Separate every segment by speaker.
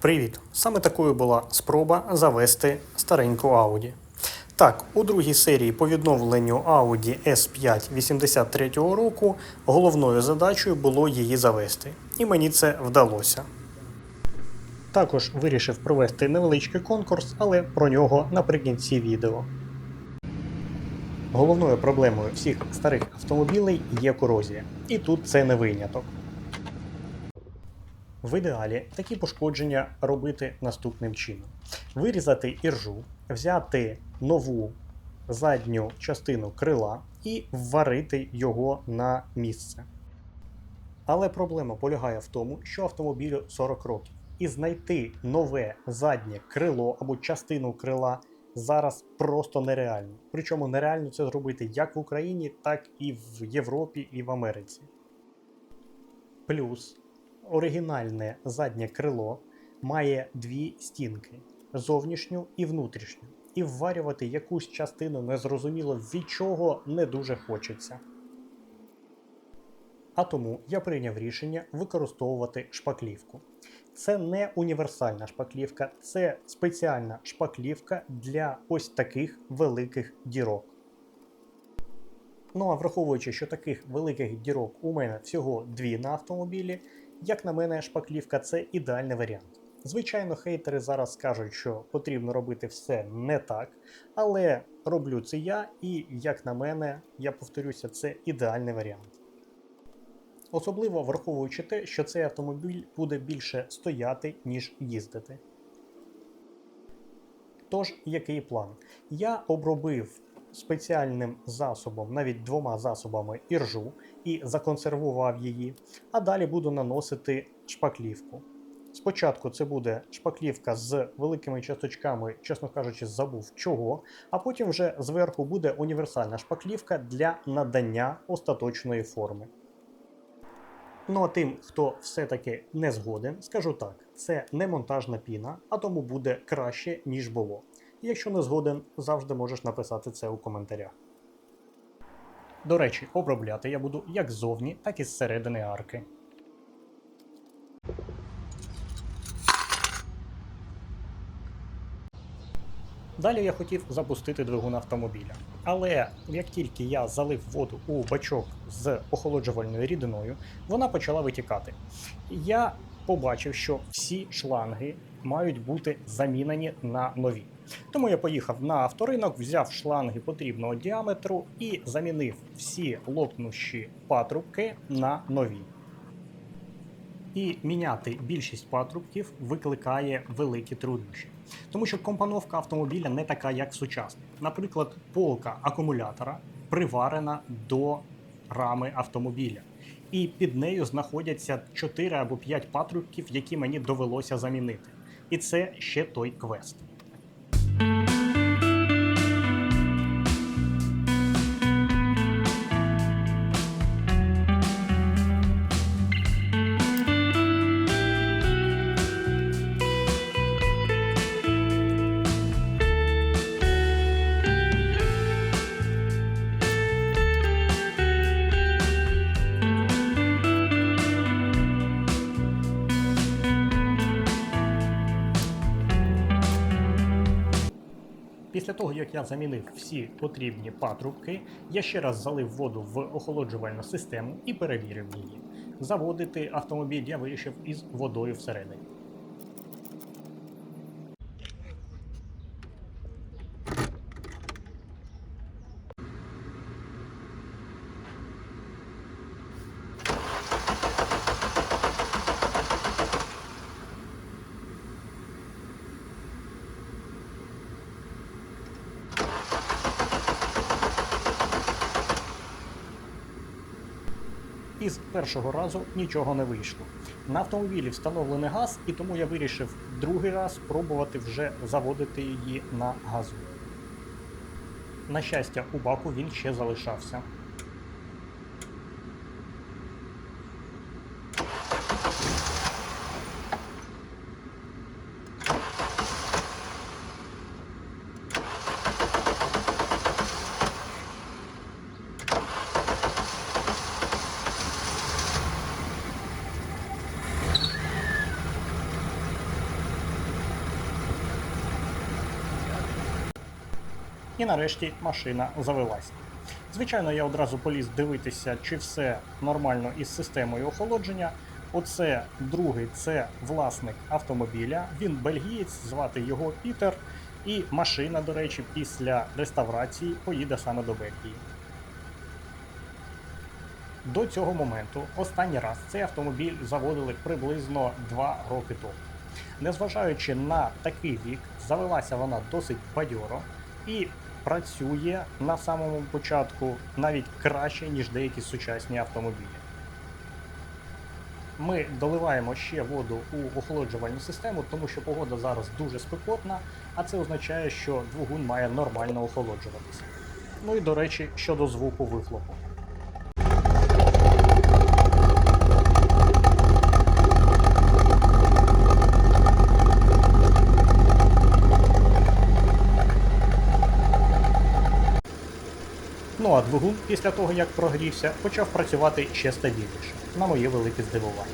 Speaker 1: Привіт! Саме такою була спроба завести стареньку Audi. Так, у другій серії по відновленню Audi S5 83-го року головною задачею було її завести. І мені це вдалося. Також вирішив провести невеличкий конкурс, але про нього наприкінці відео. Головною проблемою всіх старих автомобілей є корозія. І тут це не виняток. В ідеалі такі пошкодження робити наступним чином. Вирізати іржу, взяти нову задню частину крила і вварити його на місце. Але проблема полягає в тому, що автомобілю 40 років. І знайти нове заднє крило або частину крила зараз просто нереально. Причому нереально це зробити як в Україні, так і в Європі і в Америці. Плюс оригінальне заднє крило має дві стінки – зовнішню і внутрішню. І вварювати якусь частину незрозуміло від чого не дуже хочеться. А тому я прийняв рішення використовувати шпаклівку. Це не універсальна шпаклівка, це спеціальна шпаклівка для ось таких великих дірок. Ну а враховуючи, що таких великих дірок у мене всього дві на автомобілі, як на мене, шпаклівка – це ідеальний варіант. Звичайно, хейтери зараз скажуть, що потрібно робити все не так, але роблю це я і, як на мене, я повторюся, це ідеальний варіант. Особливо враховуючи те, що цей автомобіль буде більше стояти, ніж їздити. Тож, який план? Я обробив спеціальним засобом, навіть двома засобами іржу і законсервував її, а далі буду наносити шпаклівку. Спочатку це буде шпаклівка з великими часточками, чесно кажучи, забув чого, а потім вже зверху буде універсальна шпаклівка для надання остаточної форми. Ну а тим, хто все-таки не згоден, скажу так, це не монтажна піна, а тому буде краще, ніж було. Якщо не згоден, завжди можеш написати це у коментарях. До речі, обробляти я буду як ззовні, так і зсередини арки. Далі я хотів запустити двигун автомобіля. Але як тільки я залив воду у бачок з охолоджувальною рідиною, вона почала витікати. Я побачив, що всі шланги мають бути замінені на нові. Тому я поїхав на авторинок, взяв шланги потрібного діаметру і замінив всі лопнущі патрубки на нові. І міняти більшість патрубків викликає великі труднощі. Тому що компоновка автомобіля не така, як сучасна. Наприклад, полка акумулятора приварена до рами автомобіля. І під нею знаходяться 4 або 5 патрубків, які мені довелося замінити. І це ще той квест. Після того, як я замінив всі потрібні патрубки, я ще раз залив воду в охолоджувальну систему і перевірив її. Заводити автомобіль я вирішив із водою всередині. І з першого разу нічого не вийшло. На автомобілі встановлений газ, і тому я вирішив другий раз спробувати вже заводити її на газу. На щастя, у баку він ще залишався. І нарешті машина завелась. Звичайно, я одразу поліз дивитися, чи все нормально із системою охолодження. Оце другий, це власник автомобіля. Він бельгієць, звати його Пітер. І машина, до речі, після реставрації поїде саме до Бельгії. До цього моменту останній раз цей автомобіль заводили приблизно 2 роки тому. Незважаючи на такий вік, завелася вона досить бадьоро і працює на самому початку навіть краще, ніж деякі сучасні автомобілі. Ми доливаємо ще воду у охолоджувальну систему, тому що погода зараз дуже спекотна, а це означає, що двигун має нормально охолоджуватися. Ну і до речі, щодо звуку вихлопу. Ну а двигун після того, як прогрівся, почав працювати ще стабільніше, на моє велике здивування.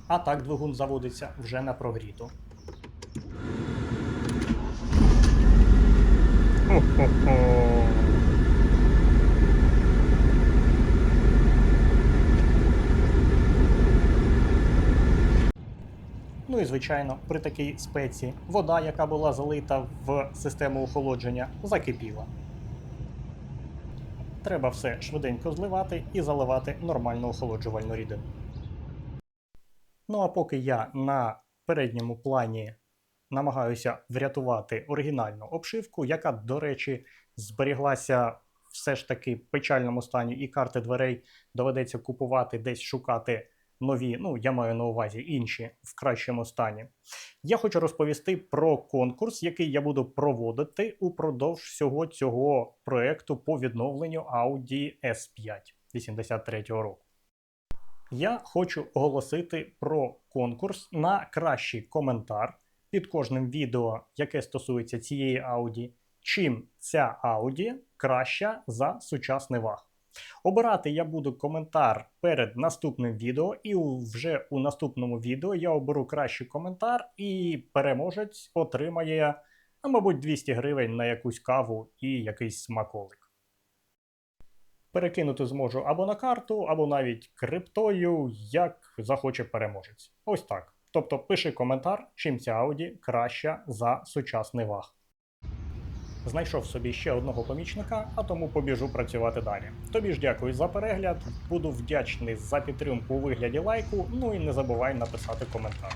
Speaker 1: А так двигун заводиться вже на прогріту. Хо-хо-хо. Ну і звичайно, при такій спеці вода, яка була залита в систему охолодження, закипіла. Треба все швиденько зливати і заливати нормальну охолоджувальну рідину. Ну а поки я на передньому плані намагаюся врятувати оригінальну обшивку, яка, до речі, зберіглася все ж таки в печальному стані, і карти дверей доведеться купувати, десь шукати нові, ну, я маю на увазі інші в кращому стані. Я хочу розповісти про конкурс, який я буду проводити упродовж всього цього проєкту по відновленню Audi S5 83-го року. Я хочу оголосити про конкурс на кращий коментар під кожним відео, яке стосується цієї Audi, чим ця Audi краща за сучасний ваг. Обирати я буду коментар перед наступним відео, і вже у наступному відео я оберу кращий коментар, і переможець отримає, мабуть, 200 гривень на якусь каву і якийсь смаколик. Перекинути зможу або на карту, або навіть криптою, як захоче переможець. Ось так. Тобто пиши коментар, чим ця Audi краща за сучасний ваг. Знайшов собі ще одного помічника, а тому побіжу працювати далі. Тобі ж дякую за перегляд, буду вдячний за підтримку у вигляді лайку, ну і не забувай написати коментар.